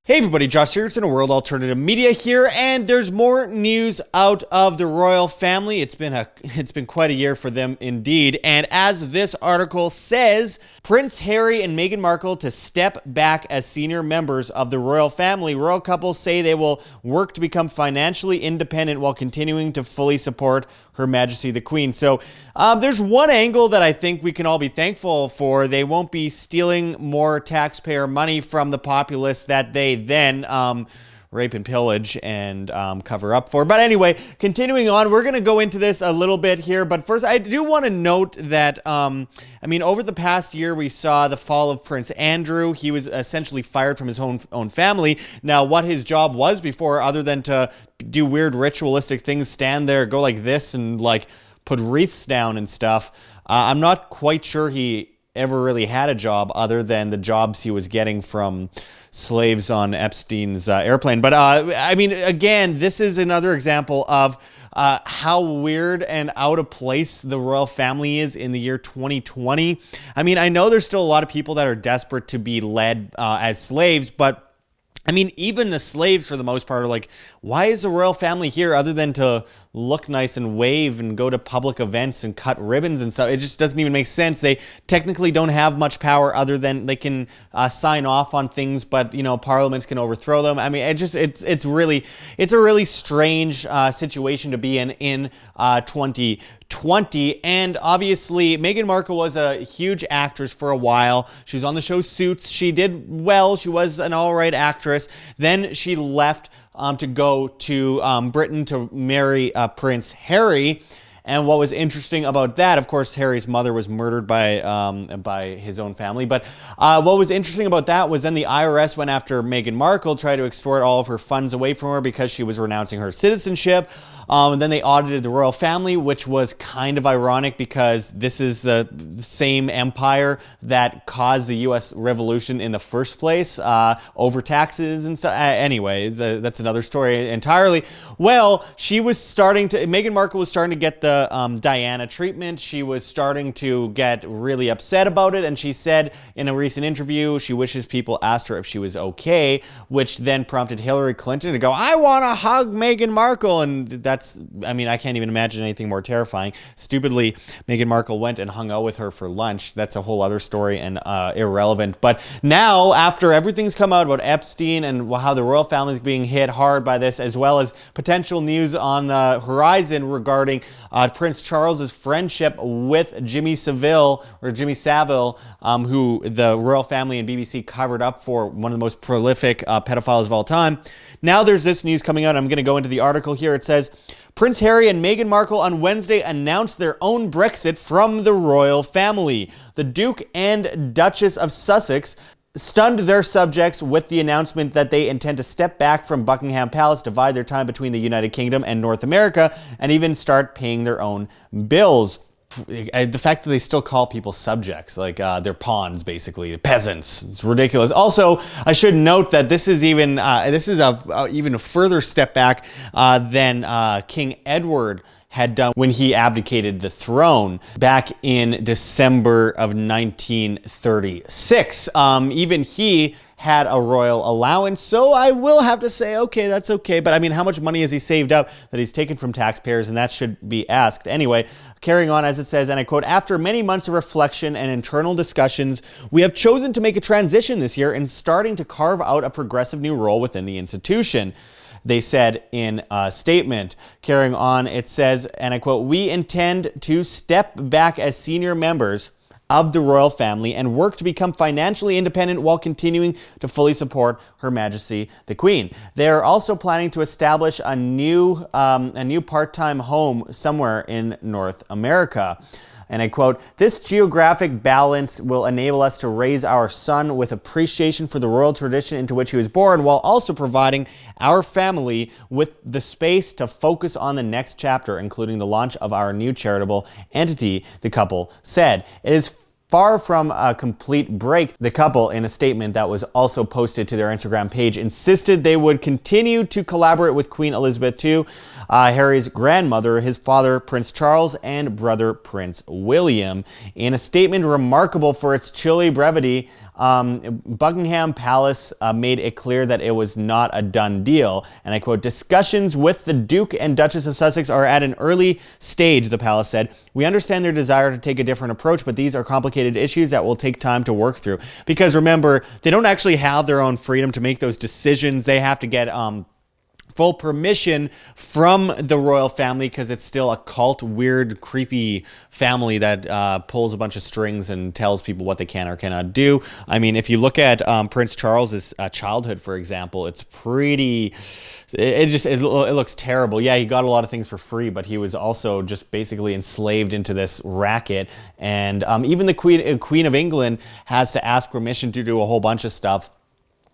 Hey everybody, Josh Sigurdson of World Alternative Media here, and there's more news out of the royal family. It's been quite a year for them indeed. And as this article says, Prince Harry and Meghan Markle to step back as senior members of the royal family. Royal couples say they will work to become financially independent while continuing to fully support Her Majesty the Queen. So there's one angle that I think we can all be thankful for. They won't be stealing more taxpayer money from the populace that they then rape and pillage and cover up for. But anyway, continuing on, we're going to go into this a little bit here. But first, I do want to note that, over the past year, we saw the fall of Prince Andrew. He was essentially fired from his own family. Now, what his job was before, other than to do weird ritualistic things, stand there, go like this, and like put wreaths down and stuff, I'm not quite sure he ever really had a job other than the jobs he was getting from slaves on Epstein's airplane. But again, this is another example of how weird and out of place the royal family is in the year 2020. I mean, I know there's still a lot of people that are desperate to be led as slaves, but I mean, even the slaves, for the most part, are like, why is the royal family here other than to look nice and wave and go to public events and cut ribbons and stuff? It just doesn't even make sense. They technically don't have much power other than they can sign off on things, but, you know, parliaments can overthrow them. I mean, it's a really strange situation to be in 2020. And obviously, Meghan Markle was a huge actress for a while. She was on the show Suits. She did well. She was an all right actress. Then she left to go to Britain to marry Prince Harry. And what was interesting about that, of course, Harry's mother was murdered by his own family. But what was interesting about that was then the IRS went after Meghan Markle, tried to extort all of her funds away from her because she was renouncing her citizenship. And then they audited the royal family, which was kind of ironic because this is the same empire that caused the U.S. Revolution in the first place, over taxes and stuff. Anyway, that's another story entirely. Well, Meghan Markle was starting to get the Diana treatment. She was starting to get really upset about it, and she said in a recent interview she wishes people asked her if she was okay, which then prompted Hillary Clinton to go, "I want to hug Meghan Markle," and I can't even imagine anything more terrifying. Stupidly, Meghan Markle went and hung out with her for lunch. That's a whole other story and irrelevant. But now, after everything's come out about Epstein and how the royal family is being hit hard by this, as well as potential news on the horizon regarding Prince Charles's friendship with Jimmy Savile, who the royal family and BBC covered up for one of the most prolific pedophiles of all time. Now there's this news coming out. I'm going to go into the article here. It says, Prince Harry and Meghan Markle on Wednesday announced their own Brexit from the royal family. The Duke and Duchess of Sussex stunned their subjects with the announcement that they intend to step back from Buckingham Palace, divide their time between the United Kingdom and North America, and even start paying their own bills. The fact that they still call people subjects, like they're pawns, basically, peasants, it's ridiculous. Also, I should note that this is even a further step back than King Edward had done when he abdicated the throne back in December of 1936. Even he had a royal allowance, so I will have to say, okay, that's okay. But I mean, how much money has he saved up that he's taken from taxpayers? And that should be asked. Anyway, carrying on as it says, and I quote, after many months of reflection and internal discussions, we have chosen to make a transition this year and starting to carve out a progressive new role within the institution, they said in a statement. Carrying on, it says, and I quote, we intend to step back as senior members of the royal family and work to become financially independent while continuing to fully support Her Majesty the Queen. They are also planning to establish a new part-time home somewhere in North America. And I quote, this geographic balance will enable us to raise our son with appreciation for the royal tradition into which he was born, while also providing our family with the space to focus on the next chapter, including the launch of our new charitable entity, the couple said. It is far from a complete break. The couple, in a statement that was also posted to their Instagram page, insisted they would continue to collaborate with Queen Elizabeth II, Harry's grandmother, his father, Prince Charles, and brother, Prince William. In a statement remarkable for its chilly brevity, Buckingham Palace made it clear that it was not a done deal. And I quote, "Discussions with the Duke and Duchess of Sussex are at an early stage," the palace said. "We understand their desire to take a different approach, but these are complicated issues that will take time to work through." Because remember, they don't actually have their own freedom to make those decisions. They have to get full permission from the royal family, because it's still a cult, weird, creepy family that pulls a bunch of strings and tells people what they can or cannot do. I mean, if you look at Prince Charles's childhood, for example, it's pretty. It looks terrible. Yeah, he got a lot of things for free, but he was also just basically enslaved into this racket. And even the Queen of England has to ask permission to do a whole bunch of stuff.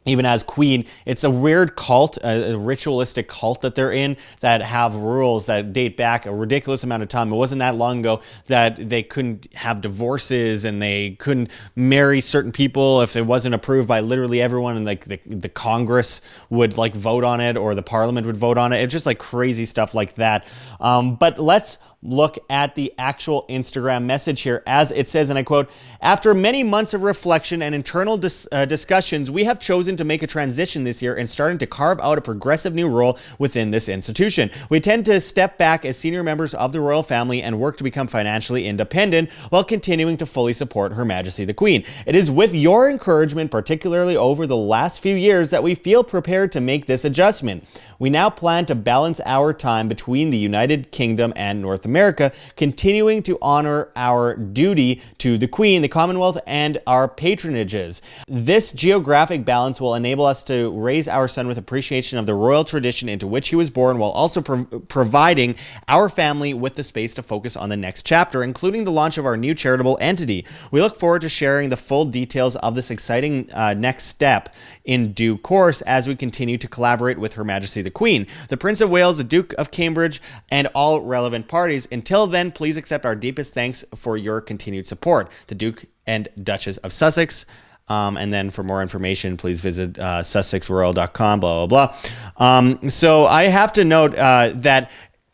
Even as queen, it's a weird cult, a ritualistic cult that they're in, that have rules that date back a ridiculous amount of time. It wasn't that long ago that they couldn't have divorces and they couldn't marry certain people if it wasn't approved by literally everyone, and like the Congress would like vote on it, or the Parliament would vote on it. It's just like crazy stuff like that. But let's look at the actual Instagram message here, as it says, and I quote, "After many months of reflection and internal discussions, we have chosen to make a transition this year and starting to carve out a progressive new role within this institution. We intend to step back as senior members of the royal family and work to become financially independent while continuing to fully support Her Majesty the Queen. It is with your encouragement, particularly over the last few years, that we feel prepared to make this adjustment. We now plan to balance our time between the United Kingdom and North America, continuing to honor our duty to the Queen, the Commonwealth, and our patronages. This geographic balance will enable us to raise our son with appreciation of the royal tradition into which he was born, while also providing our family with the space to focus on the next chapter, including the launch of our new charitable entity. We look forward to sharing the full details of this exciting next step in due course as we continue to collaborate with Her Majesty the Queen, the Prince of Wales, the Duke of Cambridge, and all relevant parties. Until then, please accept our deepest thanks for your continued support. The Duke and Duchess of Sussex." And then for more information, please visit sussexroyal.com, blah, blah, blah. So I have to note that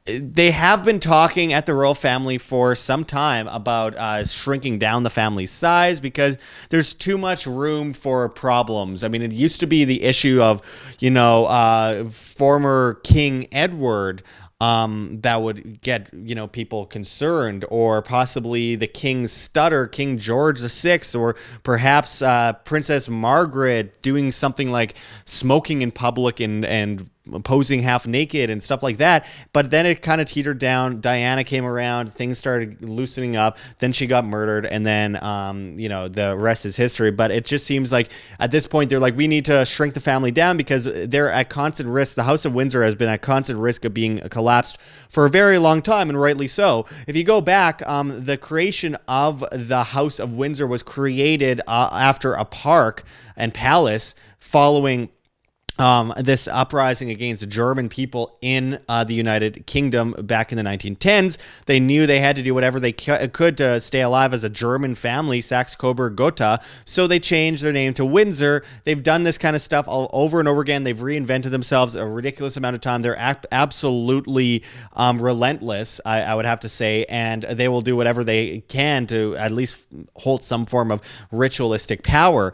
they have been talking at the royal family for some time about shrinking down the family's size because there's too much room for problems. I mean, it used to be the issue of, former King Edward that would get, people concerned, or possibly the king's stutter, King George VI, or perhaps Princess Margaret doing something like smoking in public and posing half naked and stuff like that. But then it kind of teetered down. Diana came around, things started loosening up, then she got murdered, and then the rest is history. But it just seems like at this point they're like, we need to shrink the family down because they're at constant risk. The House of Windsor has been at constant risk of being collapsed for a very long time, and rightly so. If you go back, the creation of the House of Windsor was created after a park and palace following this uprising against German people in the United Kingdom back in the 1910s. They knew they had to do whatever they could to stay alive as a German family, Saxe-Coburg-Gotha, so they changed their name to Windsor. They've done this kind of stuff all over and over again. They've reinvented themselves a ridiculous amount of time. They're absolutely relentless, I would have to say, and they will do whatever they can to at least hold some form of ritualistic power.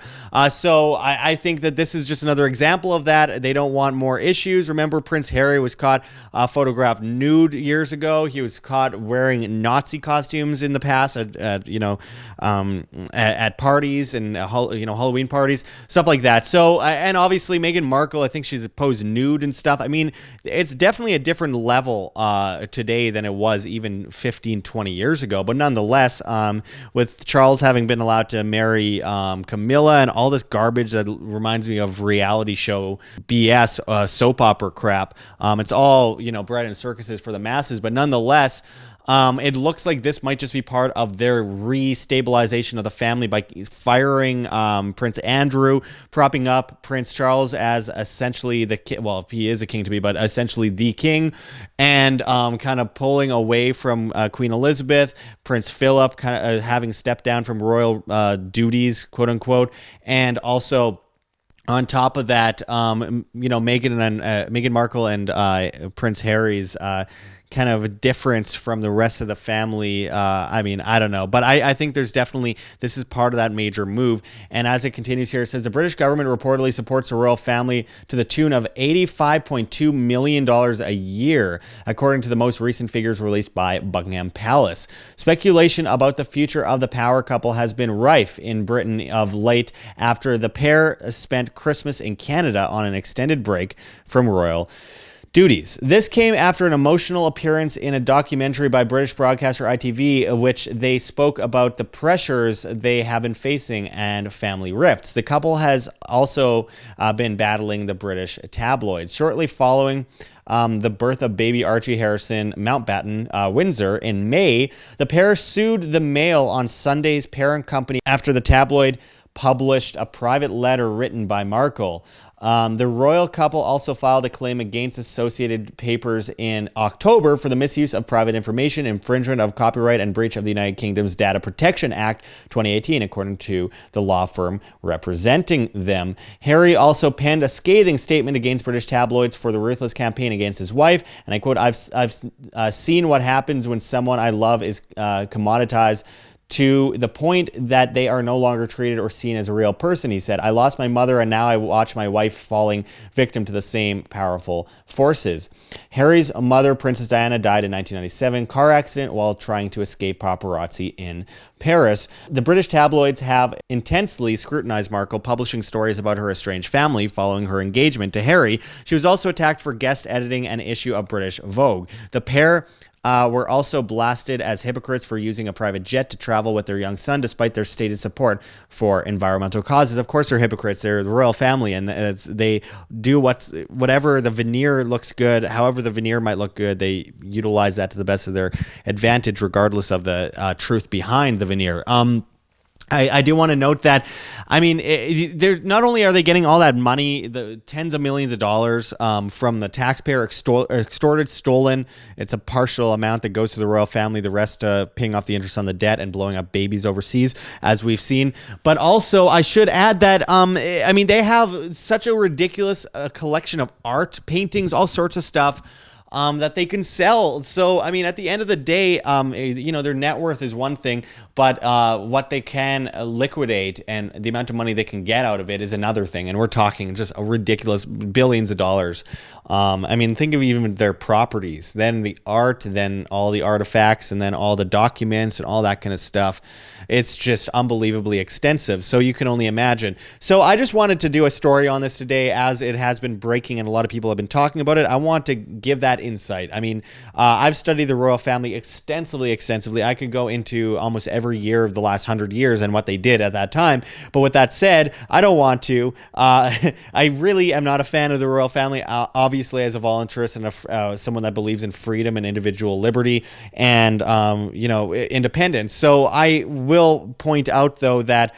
So I think that this is just another example of that. They don't want more issues. Remember, Prince Harry was caught photographed nude years ago. He was caught wearing Nazi costumes in the past at parties and Halloween parties, stuff like that. So and obviously Meghan Markle, I think she's posed nude and stuff. I mean, it's definitely a different level today than it was even 15, 20 years ago. But nonetheless, with Charles having been allowed to marry Camilla and all this garbage that reminds me of reality show BS, soap opera crap. It's all, bread and circuses for the masses, but nonetheless, it looks like this might just be part of their restabilization of the family by firing Prince Andrew, propping up Prince Charles as essentially the king. Well, if he is a king to be, but essentially the king, and kind of pulling away from Queen Elizabeth, Prince Philip kind of having stepped down from royal duties, quote unquote, and also on top of that, Meghan Markle and Prince Harry's kind of difference from the rest of the family. I mean, I don't know, but I think there's definitely, this is part of that major move. And as it continues here, it says the British government reportedly supports the royal family to the tune of $85.2 million a year, according to the most recent figures released by Buckingham Palace. Speculation about the future of the power couple has been rife in Britain of late after the pair spent Christmas in Canada on an extended break from royal duties. This came after an emotional appearance in a documentary by British broadcaster ITV, which they spoke about the pressures they have been facing and family rifts. The couple has also been battling the British tabloids. Shortly following the birth of baby Archie Harrison Mountbatten, Windsor, in May, the pair sued the Mail on Sunday's parent company after the tabloid published a private letter written by Markle. The royal couple also filed a claim against Associated Papers in October for the misuse of private information, infringement of copyright, and breach of the United Kingdom's Data Protection Act 2018, according to the law firm representing them. Harry also penned a scathing statement against British tabloids for the ruthless campaign against his wife, and I quote, I've seen what happens when someone I love is commoditized to the point that they are no longer treated or seen as a real person, he said. I lost my mother, and now I watch my wife falling victim to the same powerful forces. Harry's mother, Princess Diana, died in 1997 car accident while trying to escape paparazzi in Paris. The British tabloids have intensely scrutinized Markle, publishing stories about her estranged family following her engagement to Harry. She was also attacked for guest editing an issue of British Vogue. The pair were also blasted as hypocrites for using a private jet to travel with their young son, despite their stated support for environmental causes. Of course, they're hypocrites. They're the royal family, and they do whatever the veneer looks good, however the veneer might look good, they utilize that to the best of their advantage, regardless of the truth behind the veneer. I do want to note that, I mean, they're not only are they getting all that money, the tens of millions of dollars from the taxpayer extorted, stolen. It's a partial amount that goes to the royal family, the rest paying off the interest on the debt and blowing up babies overseas, as we've seen. But also, I should add that, I mean, they have such a ridiculous collection of art, paintings, all sorts of stuff that they can sell. So, I mean, at the end of the day, you know, their net worth is one thing, but what they can liquidate and the amount of money they can get out of it is another thing. And we're talking just a ridiculous billions of dollars. I mean, think of even their properties, then the art, then all the artifacts, and then all the documents and all that kind of stuff. It's just unbelievably extensive. So you can only imagine. So I just wanted to do a story on this today, as it has been breaking and a lot of people have been talking about it. I want to give that insight. I mean, I've studied the royal family extensively. I could go into almost every year of the last 100 years and what they did at that time. But with that said, I don't want to. I really am not a fan of the royal family, obviously, as a voluntarist and someone that believes in freedom and individual liberty and, you know, independence. So I will point out, though, that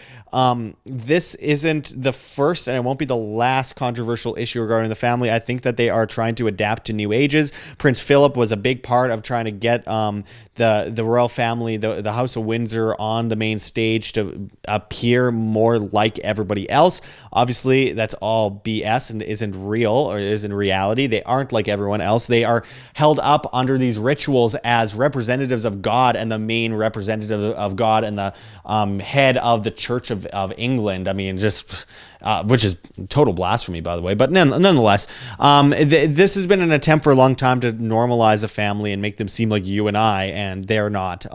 this isn't the first and it won't be the last controversial issue regarding the family. I think that they are trying to adapt to new ages. Prince Philip was a big part of trying to get the royal family, the House of Windsor, on the main stage to appear more like everybody else. Obviously, that's all BS and isn't real or isn't reality. They aren't like everyone else. They are held up under these rituals as representatives of God and the main representative of God and the head of the Church of England. I mean, just which is total blasphemy, by the way. But nonetheless, this has been an attempt for a long time to normalize a family and make them seem like you and I, and they're not.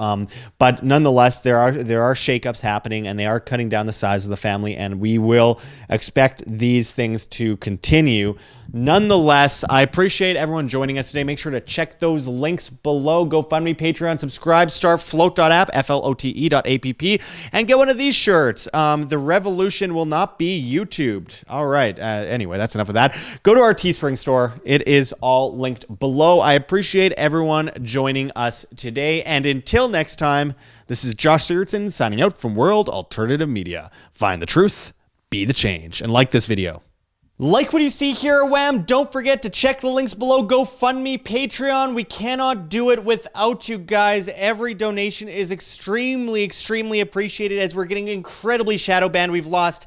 But nonetheless, there are shakeups happening, and they are cutting down the size of the family, and we will expect these things to continue. Nonetheless, I appreciate everyone joining us today. Make sure to check those links below. GoFundMe, Patreon, subscribe, start float.app, flote.app, and get one of these shirts. The revolution will not be YouTubed. All right. Anyway, that's enough of that. Go to our Teespring store. It is all linked below. I appreciate everyone joining us today. And until next time, this is Josh Sigurdson signing out from World Alternative Media. Find the truth, be the change, and like this video. Like what you see here, Wham! Don't forget to check the links below. GoFundMe, Patreon. We cannot do it without you guys. Every donation is extremely, extremely appreciated, as we're getting incredibly shadow banned. We've lost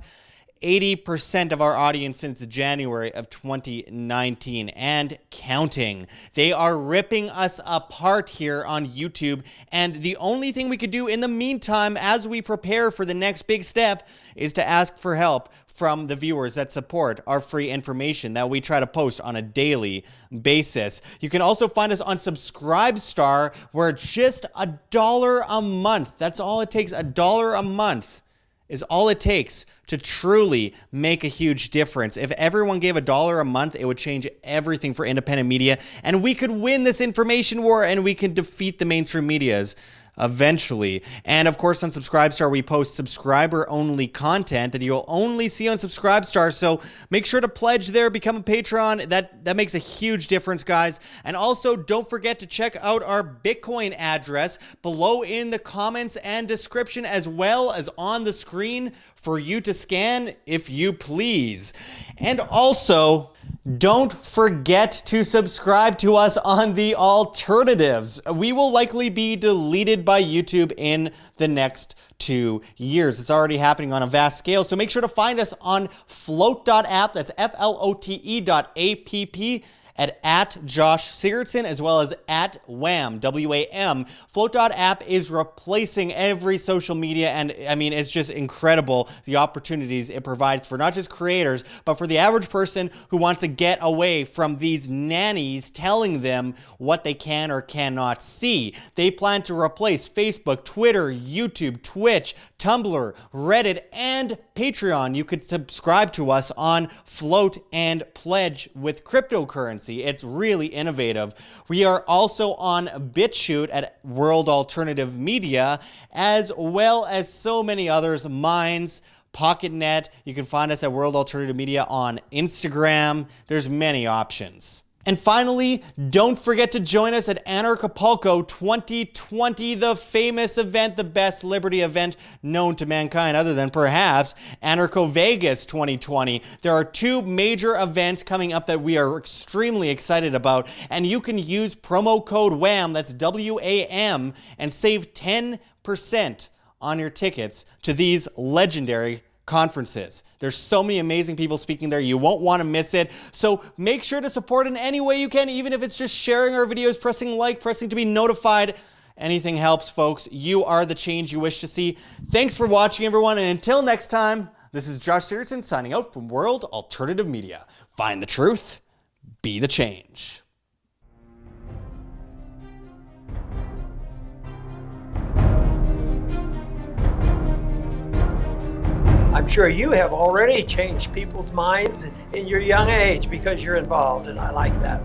80% of our audience since January of 2019 and counting. They are ripping us apart here on YouTube, and the only thing we could do in the meantime as we prepare for the next big step is to ask for help from the viewers that support our free information that we try to post on a daily basis. You can also find us on Subscribestar, where just $1 a month, that's all it takes, $1 a month is all it takes to truly make a huge difference. If everyone gave $1 a month, it would change everything for independent media, and we could win this information war, and we can defeat the mainstream medias eventually. And of course, on Subscribestar, we post subscriber-only content that you'll only see on Subscribestar. So make sure to pledge there, become a Patreon. That makes a huge difference, guys. And also, don't forget to check out our Bitcoin address below in the comments and description, as well as on the screen for you to scan if you please. And also, don't forget to subscribe to us on the alternatives. We will likely be deleted by YouTube in the next 2 years. It's already happening on a vast scale, so make sure to find us on float.app. That's flote.app. at Josh Sigurdson, as well as at Wham, W-A-M. Float.app is replacing every social media, and I mean, it's just incredible the opportunities it provides for not just creators, but for the average person who wants to get away from these nannies telling them what they can or cannot see. They plan to replace Facebook, Twitter, YouTube, Twitch, Tumblr, Reddit, and Patreon. You could subscribe to us on Float and pledge with cryptocurrency. It's really innovative. We are also on BitChute at World Alternative Media, as well as so many others, Minds, PocketNet. You can find us at World Alternative Media on Instagram. There's many options. And finally, don't forget to join us at Anarchapulco 2020, the famous event, the best liberty event known to mankind, other than perhaps Anarcho Vegas 2020. There are 2 major events coming up that we are extremely excited about, and you can use promo code WHAM, that's W-A-M, and save 10% on your tickets to these legendary conferences. There's so many amazing people speaking there. You won't want to miss it. So make sure to support in any way you can, even if it's just sharing our videos, pressing like, pressing to be notified. Anything helps, folks. You are the change you wish to see. Thanks for watching, everyone. And until next time, this is Josh Sigurdson signing out from World Alternative Media. Find the truth, be the change. I'm sure you have already changed people's minds in your young age because you're involved, and I like that.